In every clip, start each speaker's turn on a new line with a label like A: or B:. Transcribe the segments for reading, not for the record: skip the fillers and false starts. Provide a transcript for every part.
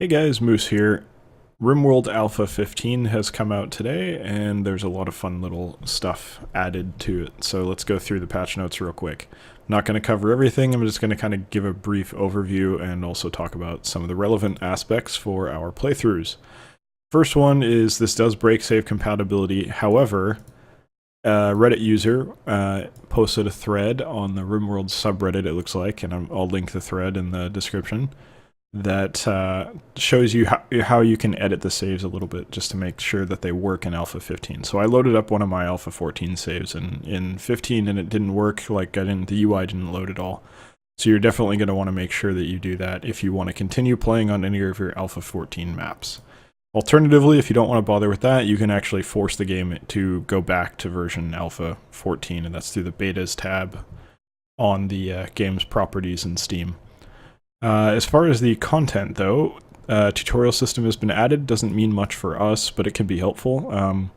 A: Hey guys, Moose here. RimWorld Alpha 15 has come out today, and there's a lot of fun little stuff added to it. So let's go through the patch notes real quick. I'm not going to cover everything, I'm just going to kind of give a brief overview and also talk about some of the relevant aspects for our playthroughs. First one is this does break save compatibility. However, a Reddit user posted a thread on the RimWorld subreddit, it looks like, and I'll link the thread in the description, that shows you how you can edit the saves a little bit just to make sure that they work in Alpha 15. So I loaded up one of my Alpha 14 saves in 15 and it didn't work. Like the UI didn't load at all. So you're definitely going to want to make sure that you do that if you want to continue playing on any of your Alpha 14 maps. Alternatively, if you don't want to bother with that, you can actually force the game to go back to version Alpha 14, and that's through the Betas tab on the game's properties in Steam. As far as the content, though, tutorial system has been added. Doesn't mean much for us, but it can be helpful.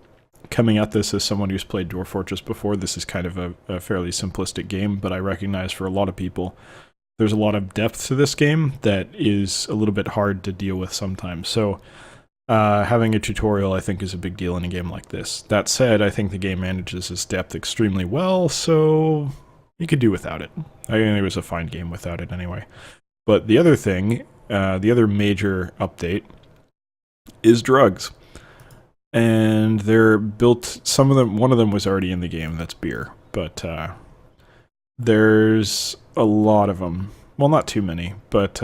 A: Coming at this as someone who's played Dwarf Fortress before, this is kind of a fairly simplistic game, but I recognize for a lot of people, there's a lot of depth to this game that is a little bit hard to deal with sometimes. So having a tutorial, I think, is a big deal in a game like this. That said, I think the game manages its depth extremely well, so you could do without it. I think it was a fine game without it anyway. But the other thing, the other major update is drugs. And they're built, some of them, one of them was already in the game, that's beer. But there's a lot of them. Well, not too many, but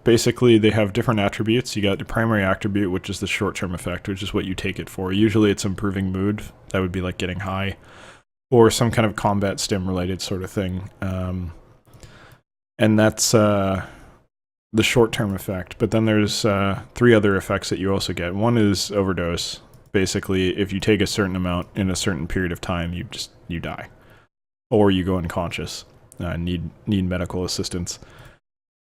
A: basically they have different attributes. You got the primary attribute, which is the short-term effect, which is what you take it for. Usually it's improving mood. That would be like getting high. Or some kind of combat stim related sort of thing. And that's the short-term effect, but then there's three other effects that you also get. One is overdose. Basically, if you take a certain amount in a certain period of time, you die, or you go unconscious, need medical assistance.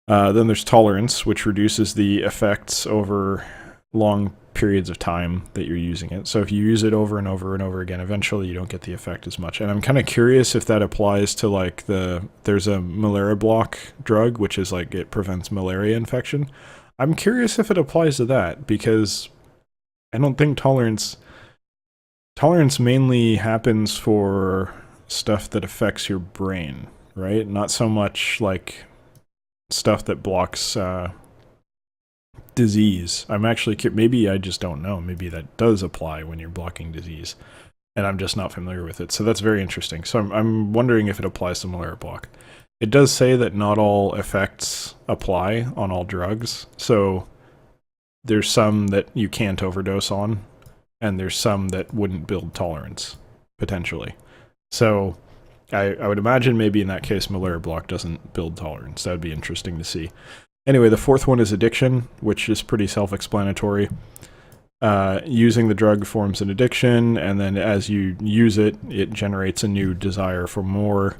A: Then there's tolerance, which reduces the effects over long periods of time that you're using it. So if you use it over and over and over again, eventually you don't get the effect as much. And I'm kind of curious if that applies to like there's a malaria block drug, which is like it prevents malaria infection. I'm curious if it applies to that, because I don't think tolerance mainly happens for stuff that affects your brain, right? Not so much like stuff that blocks disease. I'm actually, maybe I just don't know. Maybe that does apply when you're blocking disease, and I'm just not familiar with it. So that's very interesting. So I'm wondering if it applies to malaria block. It does say that not all effects apply on all drugs. So there's some that you can't overdose on, and there's some that wouldn't build tolerance, potentially. So I would imagine maybe in that case malaria block doesn't build tolerance. That would be interesting to see. Anyway, the fourth one is addiction, which is pretty self-explanatory. Using the drug forms an addiction, and then as you use it, it generates a new desire for more,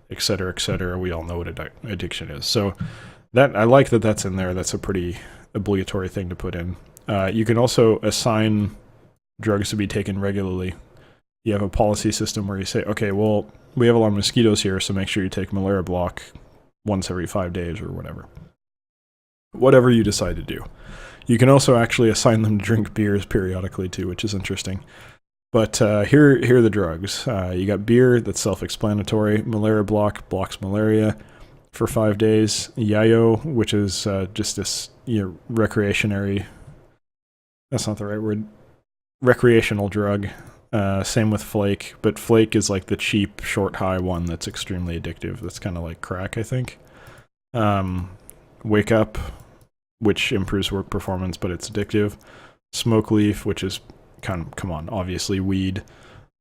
A: etc., etc. We all know what addiction is. So that, I like that that's in there. That's a pretty obligatory thing to put in. You can also assign drugs to be taken regularly. You have a policy system where you say, okay, well, we have a lot of mosquitoes here, so make sure you take malaria block once every 5 days or whatever. Whatever you decide to do. You can also actually assign them to drink beers periodically too, which is interesting. But here are the drugs. You got beer, that's self-explanatory. Malaria block blocks malaria for 5 days. Yayo, which is just this recreational drug. Same with flake, but flake is like the cheap short high one that's extremely addictive. That's kind of like crack, I think. Wake up, which improves work performance, but it's addictive. Smoke leaf, which is come on, obviously weed.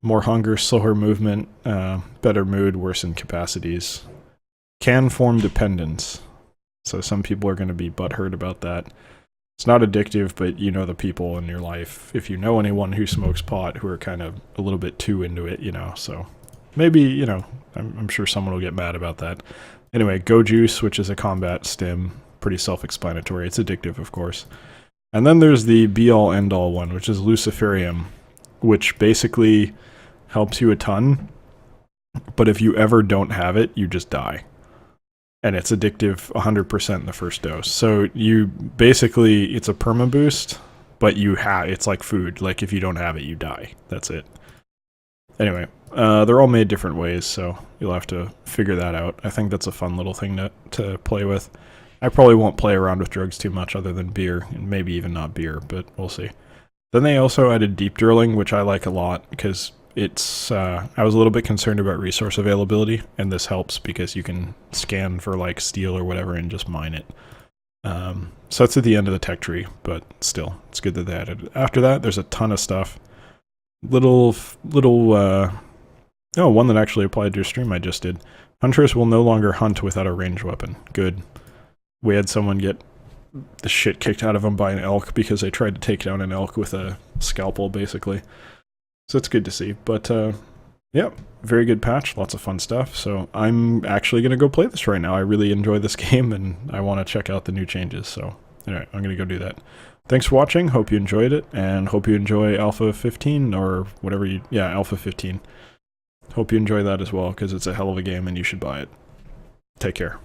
A: More hunger, slower movement, better mood, worsened capacities. Can form dependence. So some people are going to be butthurt about that. It's not addictive, but you know the people in your life. If you know anyone who smokes pot who are kind of a little bit too into it, so maybe, I'm sure someone will get mad about that. Anyway, go juice, which is a combat stim. Pretty self-explanatory. It's addictive, of course. And then there's the be-all, end-all one, which is luciferium, which basically helps you a ton, but if you ever don't have it, you just die. and it's addictive 100% in the first dose. So you basically, it's a perma boost, but it's like food. Like if you don't have it, you die. That's it. Anyway, they're all made different ways, so you'll have to figure that out. I think that's a fun little thing to play with. I probably won't play around with drugs too much other than beer, and maybe even not beer, but we'll see. Then they also added deep drilling, which I like a lot, because it's, I was a little bit concerned about resource availability, and this helps because you can scan for like steel or whatever and just mine it. So that's at the end of the tech tree, but still, it's good that they added it. After that, there's a ton of stuff. One that actually applied to your stream I just did. Hunters will no longer hunt without a ranged weapon. Good. We had someone get the shit kicked out of them by an elk because they tried to take down an elk with a scalpel, basically. So it's good to see. But, yeah, very good patch. Lots of fun stuff. So I'm actually going to go play this right now. I really enjoy this game, and I want to check out the new changes. So, anyway, I'm going to go do that. Thanks for watching. Hope you enjoyed it, and hope you enjoy Alpha 15, or whatever Alpha 15. Hope you enjoy that as well, because it's a hell of a game, and you should buy it. Take care.